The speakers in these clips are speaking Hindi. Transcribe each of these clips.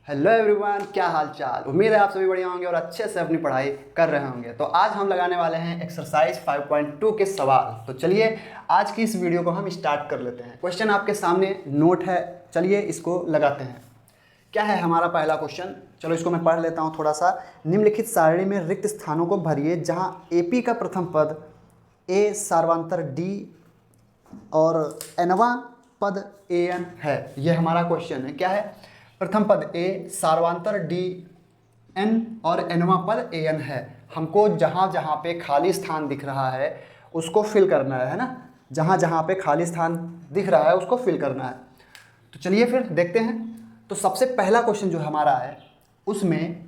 हेलो एवरीवन, क्या हाल चाल। उम्मीद है आप सभी बढ़िया होंगे और अच्छे से अपनी पढ़ाई कर रहे होंगे। तो आज हम लगाने वाले हैं एक्सरसाइज 5.2 के सवाल। तो चलिए आज की इस वीडियो को हम स्टार्ट कर लेते हैं। क्वेश्चन आपके सामने नोट है, चलिए इसको लगाते हैं। क्या है हमारा पहला क्वेश्चन, चलो इसको मैं पढ़ लेता हूँ थोड़ा सा। निम्नलिखित सारणी में रिक्त स्थानों को भरिए जहाँ एपी का प्रथम पद ए सार्वांतर डी और एनवा पद ए एन है। यह हमारा क्वेश्चन है। क्या है? प्रथम पद ए सार्वांतर डी एन और एनवा पद ए एन है। हमको जहाँ जहाँ पे खाली स्थान दिख रहा है उसको फिल करना है ना। जहाँ जहाँ पे खाली स्थान दिख रहा है उसको फिल करना है। तो चलिए फिर देखते हैं। तो सबसे पहला क्वेश्चन जो हमारा है उसमें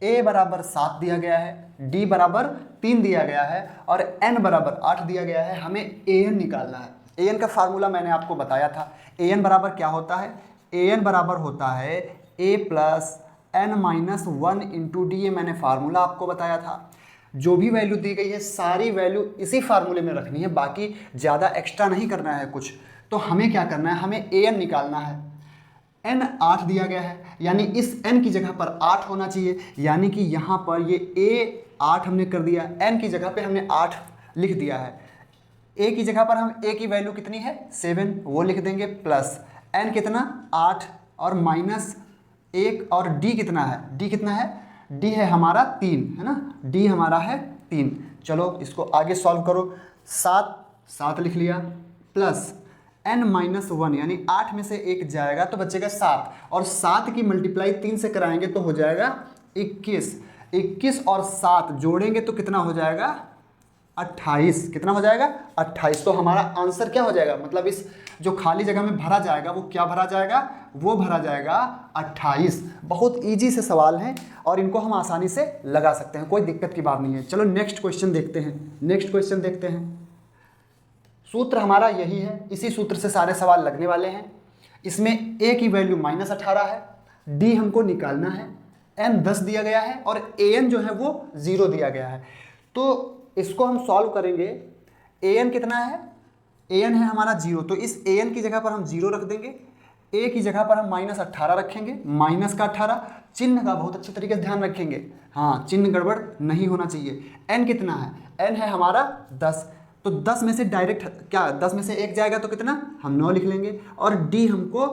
a बराबर 7 दिया गया है, d बराबर 3 दिया गया है और n बराबर 8 दिया गया है। हमें an निकालना है। an का फार्मूला मैंने आपको बताया था। an बराबर क्या होता है? an बराबर होता है a plus n minus 1 into D. ये मैंने फार्मूला आपको बताया था। जो भी वैल्यू दी गई है सारी वैल्यू इसी फार्मूले में रखनी है, बाकी ज़्यादा एक्स्ट्रा नहीं करना है कुछ। तो हमें क्या करना है? हमें an निकालना है। n 8 दिया गया है, यानी इस n की जगह पर 8 होना चाहिए। यानी कि यहाँ पर ये a 8 हमने कर दिया, n की जगह पे हमने 8 लिख दिया है। a की जगह पर हम a की वैल्यू कितनी है 7, वो लिख देंगे, प्लस n कितना 8 और माइनस 1 और d कितना है? d कितना है? d है हमारा 3, है ना। d हमारा है 3। चलो इसको आगे सॉल्व करो। 7 लिख लिया, प्लस n माइनस 1 यानी 8 में से 1 जाएगा तो बचेगा 7, और 7 की मल्टीप्लाई 3 से कराएंगे तो हो जाएगा 21। 21 और 7 जोड़ेंगे तो कितना हो जाएगा? 28। कितना हो जाएगा? 28। तो हमारा आंसर क्या हो जाएगा? मतलब इस जो खाली जगह में भरा जाएगा वो क्या भरा जाएगा? वो भरा जाएगा 28। बहुत ईजी से सवाल हैं और इनको हम आसानी से लगा सकते हैं, कोई दिक्कत की बात नहीं है। चलो नेक्स्ट क्वेश्चन देखते हैं। सूत्र हमारा यही है, इसी सूत्र से सारे सवाल लगने वाले हैं। इसमें a की वैल्यू -18 है, d हमको निकालना है, n 10 दिया गया है और an जो है वो 0 दिया गया है। तो इसको हम सॉल्व करेंगे। an कितना है? an है हमारा 0, तो इस an की जगह पर हम 0 रख देंगे। a की जगह पर हम -18 रखेंगे, माइनस का 18। चिन्ह का बहुत अच्छे तरीके से ध्यान रखेंगे, हाँ चिन्ह गड़बड़ नहीं होना चाहिए। n कितना है? n है हमारा 10, तो 10 में से डायरेक्ट क्या 10 में से 1 जाएगा तो कितना? हम 9 लिख लेंगे। और d हमको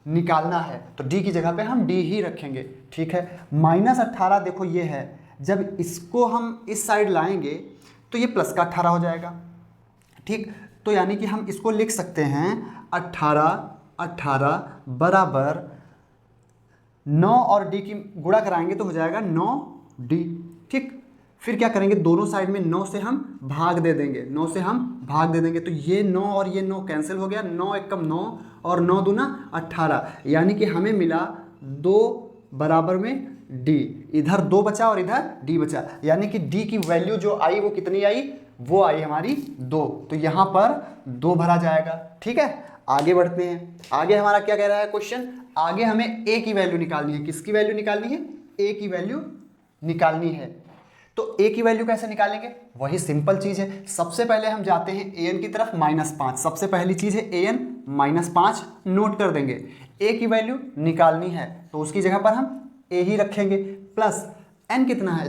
निकालना है तो d की जगह पे हम d ही रखेंगे, ठीक है। -18 देखो ये है, जब इसको हम इस साइड लाएंगे तो ये प्लस का 18 हो जाएगा, ठीक। तो यानी कि हम इसको लिख सकते हैं 18 बराबर 9 और d की गुणा कराएंगे तो हो जाएगा 9d, ठीक। फिर क्या करेंगे? दोनों साइड में 9 से हम भाग दे देंगे, तो ये 9 और ये 9 कैंसिल हो गया। 9 एकम 9 और 9 दूना 18, यानी कि हमें मिला 2 बराबर में d। इधर 2 बचा और इधर d बचा, यानी कि d की वैल्यू जो आई वो कितनी आई? वो आई हमारी 2। तो यहाँ पर 2 भरा जाएगा, ठीक है। आगे बढ़ते हैं। आगे हमारा क्या कह रहा है क्वेश्चन? आगे हमें a की वैल्यू निकालनी है। किसकी वैल्यू निकालनी है? a की वैल्यू निकालनी है। तो a की वैल्यू कैसे निकालेंगे? वही सिंपल चीज़ है। सबसे पहले हम जाते हैं an की तरफ, -5। सबसे पहली चीज़ है an -5 नोट कर देंगे। a की वैल्यू निकालनी है तो उसकी जगह पर हम a ही रखेंगे, प्लस n कितना है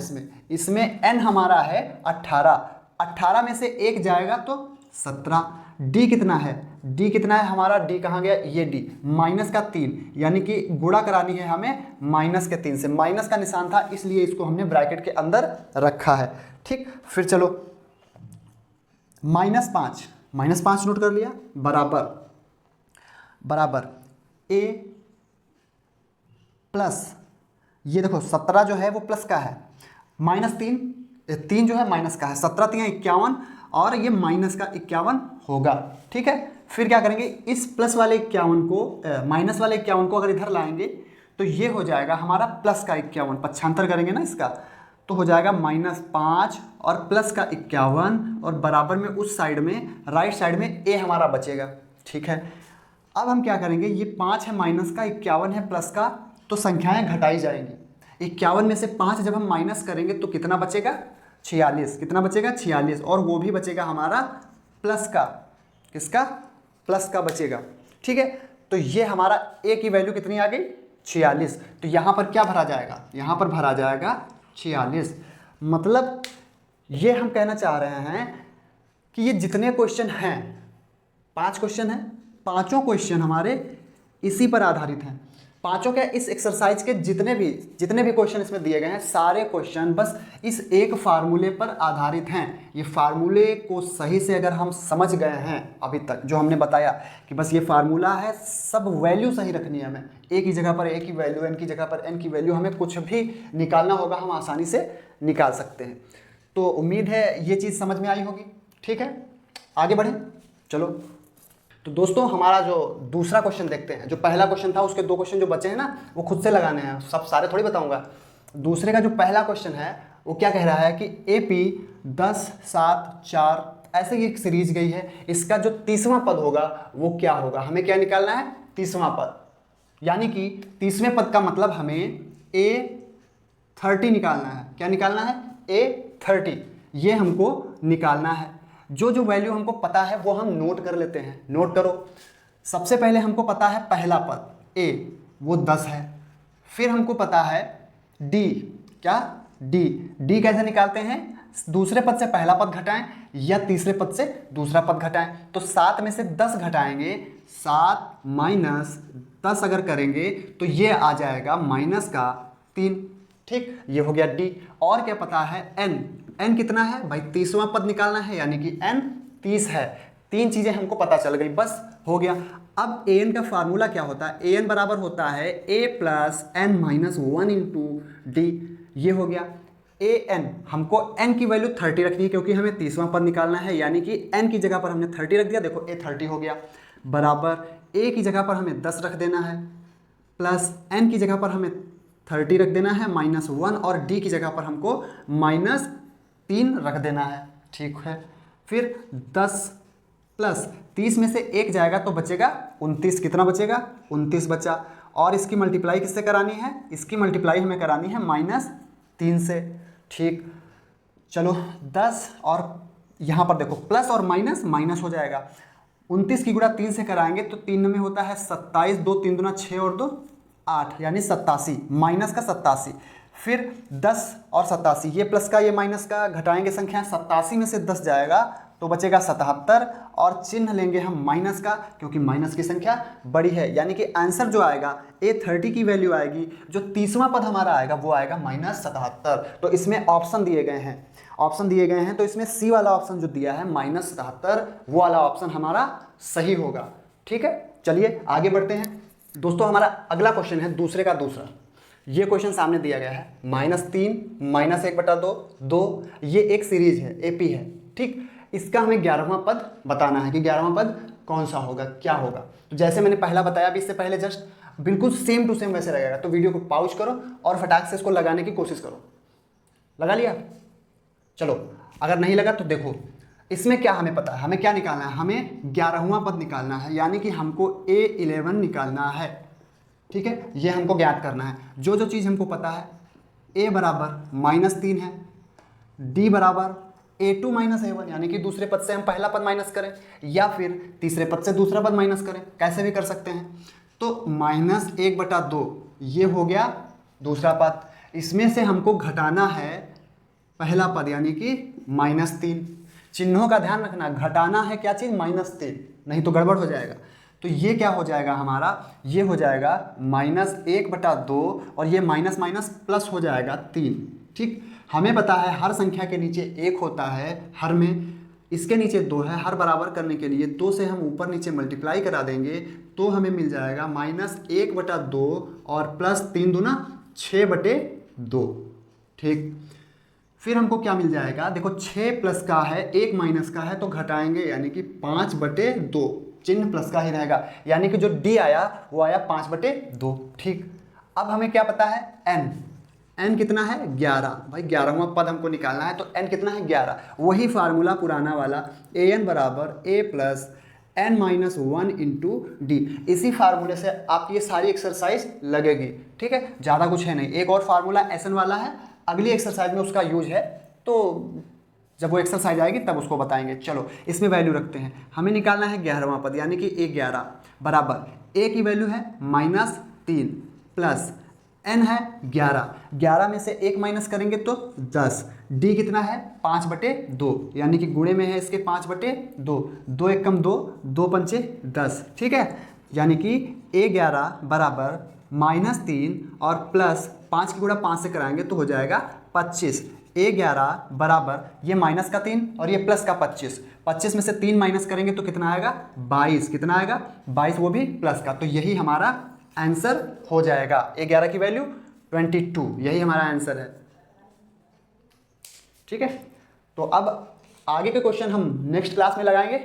इसमें n हमारा है 18 में से 1 जाएगा तो 17। d कितना है? d कितना है हमारा? d कहाँ गया? ये d -3, यानी कि गुणा करानी है हमें -3 से। माइनस का निशान था इसलिए इसको हमने ब्रैकेट के अंदर रखा है, ठीक। फिर चलो -5 नोट कर लिया, बराबर a प्लस ये देखो 17 जो है वो प्लस का है, -3 जो है माइनस का है। 17 3 51 और ये माइनस का 51 होगा, ठीक है। फिर क्या करेंगे? इस प्लस वाले 51 को माइनस वाले 51 को अगर इधर लाएंगे तो ये हो जाएगा हमारा प्लस का 51। पक्षांतर करेंगे ना इसका तो हो जाएगा -5 और प्लस का 51 और बराबर में उस साइड में राइट साइड में a हमारा बचेगा, ठीक है। अब हम क्या करेंगे? ये 5 है माइनस का, 51 है प्लस का, तो संख्याएं घटाई जाएंगी। 51 में से 5 जब हम माइनस करेंगे तो कितना बचेगा? 46। कितना बचेगा? 46, और वो भी बचेगा हमारा प्लस का। किसका? प्लस का बचेगा, ठीक है। तो ये हमारा a की वैल्यू कितनी आ गई? 46। तो यहाँ पर क्या भरा जाएगा, यहाँ पर भरा जाएगा 46। मतलब ये हम कहना चाह रहे हैं कि ये जितने क्वेश्चन हैं, 5 क्वेश्चन हैं, पांचों क्वेश्चन हमारे इसी पर आधारित हैं। पांचों के इस एक्सरसाइज के जितने भी क्वेश्चन इसमें दिए गए हैं, सारे क्वेश्चन बस इस एक फार्मूले पर आधारित हैं। ये फार्मूले को सही से अगर हम समझ गए हैं अभी तक, जो हमने बताया कि बस ये फार्मूला है, सब वैल्यू सही रखनी है हमें, एक ही जगह पर एक ही वैल्यू, एन की जगह पर एन की वैल्यू, हमें कुछ भी निकालना होगा हम आसानी से निकाल सकते हैं। तो उम्मीद है ये चीज़ समझ में आई होगी। ठीक है, आगे बढ़ें, चलो। तो दोस्तों हमारा जो दूसरा क्वेश्चन देखते हैं। जो पहला क्वेश्चन था उसके 2 क्वेश्चन जो बचे हैं ना, वो खुद से लगाने हैं, सब सारे थोड़ी बताऊंगा। दूसरे का जो पहला क्वेश्चन है वो क्या कह रहा है कि AP 10, 7, 4 ऐसे ही एक सीरीज गई है, इसका जो 30वां पद होगा वो क्या होगा। हमें क्या निकालना है, 30वां पद, यानी कि 30वें पद का मतलब हमें A30 निकालना है। क्या निकालना है, A30, ये हमको निकालना है। जो वैल्यू हमको पता है वो हम नोट कर लेते हैं। नोट करो। सबसे पहले हमको पता है पहला पद A, वो 10 है। फिर हमको पता है D, क्या, D कैसे निकालते हैं, दूसरे पद से पहला पद घटाएं या तीसरे पद से दूसरा पद घटाएं। तो 7 में से 10 घटाएंगे, 7 माइनस 10 अगर करेंगे तो ये आ जाएगा माइनस का 3। ठीक, ये हो गया D। और क्या पता है, n कितना है भाई, 30वां पद निकालना है, यानी कि n 30 है। 3 चीज़ें हमको पता चल गई, बस हो गया। अब an का फार्मूला क्या होता है, an बराबर होता है a plus n minus 1 into D. ये हो गया an। हमको n की वैल्यू 30 रखनी है क्योंकि हमें 30वां पद निकालना है, यानी कि n की जगह पर हमने 30 रख दिया। देखो a 30 हो गया, बराबर a की जगह पर हमें 10 रख देना है, प्लस n की जगह पर हमें 30 रख देना है, माइनस 1, और d की जगह पर हमको माइनस 3 रख देना है। ठीक है, फिर 10 प्लस 30 में से 1 जाएगा तो बचेगा 29। कितना बचेगा, 29 बचा। और इसकी मल्टीप्लाई किससे करानी है, इसकी मल्टीप्लाई हमें करानी है -3 से। ठीक, चलो 10 और यहाँ पर देखो प्लस और माइनस, माइनस हो जाएगा। 29 की गुणा 3 से कराएंगे तो 3 में होता है 27, 2 3 दूना 6 और 2 8, यानी 87, माइनस का 87। फिर 10 और 87, ये प्लस का ये माइनस का घटाएंगे संख्या, 87 में से 10 जाएगा तो बचेगा 77, और चिन्ह लेंगे हम माइनस का क्योंकि माइनस की संख्या बड़ी है। यानी कि आंसर जो आएगा A30 की वैल्यू आएगी, जो 30वां पद हमारा आएगा वो आएगा -77। तो इसमें ऑप्शन दिए गए हैं, तो इसमें C वाला ऑप्शन जो दिया है -77, वो वाला ऑप्शन हमारा सही होगा। ठीक है, चलिए आगे बढ़ते हैं। दोस्तों हमारा अगला क्वेश्चन है दूसरे का दूसरा। ये क्वेश्चन सामने दिया गया है, -3 -1/2 2, ये एक सीरीज है, AP है। ठीक, इसका हमें 11वां पद बताना है कि 11वां पद कौन सा होगा, क्या होगा। तो जैसे मैंने पहला बताया अभी इससे पहले जस्ट, बिल्कुल सेम टू सेम वैसे लगेगा। तो वीडियो को पॉज करो और फटाक से इसको लगाने की कोशिश करो। लगा लिया, चलो। अगर नहीं लगा तो देखो, इसमें क्या हमें पता है, हमें क्या निकालना है, हमें 11वां पद निकालना है, यानी कि हमको A11 निकालना है। ठीक है, ये हमको ज्ञात करना है। जो चीज़ हमको पता है, A बराबर -3 है, D बराबर A2 माइनस A1, यानी कि दूसरे पद से हम पहला पद माइनस करें या फिर तीसरे पद से दूसरा पद माइनस करें, कैसे भी कर सकते हैं। तो -1/2 ये हो गया दूसरा पद। इसमें से हमको घटाना है पहला पद, यानी कि -3। चिन्हों का ध्यान रखना, घटाना है क्या चीज़, -3, नहीं तो गड़बड़ हो जाएगा। तो ये क्या हो जाएगा हमारा, ये हो जाएगा -1/2, और ये माइनस माइनस प्लस हो जाएगा 3। ठीक, हमें पता है हर संख्या के नीचे 1 होता है, हर में, इसके नीचे 2 है। हर बराबर करने के लिए 2 से हम ऊपर नीचे मल्टीप्लाई करा देंगे तो हमें मिल जाएगा -1/2 और +3 दूना 6/2। ठीक, फिर हमको क्या मिल जाएगा, देखो 6 प्लस का है, 1 माइनस का है, तो घटाएंगे यानी कि 5/2, चिन्ह प्लस का ही रहेगा, यानी कि जो D आया वो आया 5/2। ठीक, अब हमें क्या पता है, n कितना है, 11। भाई 11वां पद हमको निकालना है, तो n कितना है, 11। वही फार्मूला पुराना वाला, an बराबर a plus n-1 into D. इसी फार्मूले से आप ये सारी एक्सरसाइज लगेगी। ठीक है, ज़्यादा कुछ है नहीं। एक और फार्मूला SN वाला है, अगली एक्सरसाइज में उसका यूज है, तो जब वो एक्सरसाइज आएगी तब उसको बताएंगे। चलो इसमें वैल्यू रखते हैं। हमें निकालना है 11वां पद, यानी कि A11 बराबर a की वैल्यू है -3, प्लस n है 11, 11 में से 1 माइनस करेंगे तो 10, d कितना है 5/2, यानी कि गुणे में है इसके 5/2, 2 1 कम 2, 2 पंचे 10, ठीक है। यानी कि a11 बराबर -3 और प्लस 5 की गुणा 5 से कराएंगे तो हो जाएगा 25। a11 बराबर ये माइनस का 3 और ये प्लस का 25, 25 में से 3 माइनस करेंगे तो कितना आएगा 22, कितना आएगा 22, वो भी प्लस का। तो यही हमारा आंसर हो जाएगा, a11 की वैल्यू 22, यही हमारा आंसर है, ठीक है। तो अब आगे के क्वेश्चन हम नेक्स्ट क्लास में लगाएंगे।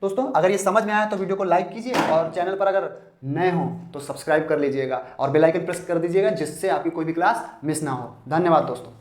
दोस्तों अगर ये समझ में आया तो वीडियो को लाइक कीजिए और चैनल पर अगर नए हो तो सब्सक्राइब कर लीजिएगा और बेल आइकन प्रेस कर दीजिएगा जिससे आपकी कोई भी क्लास मिस ना हो। धन्यवाद दोस्तों।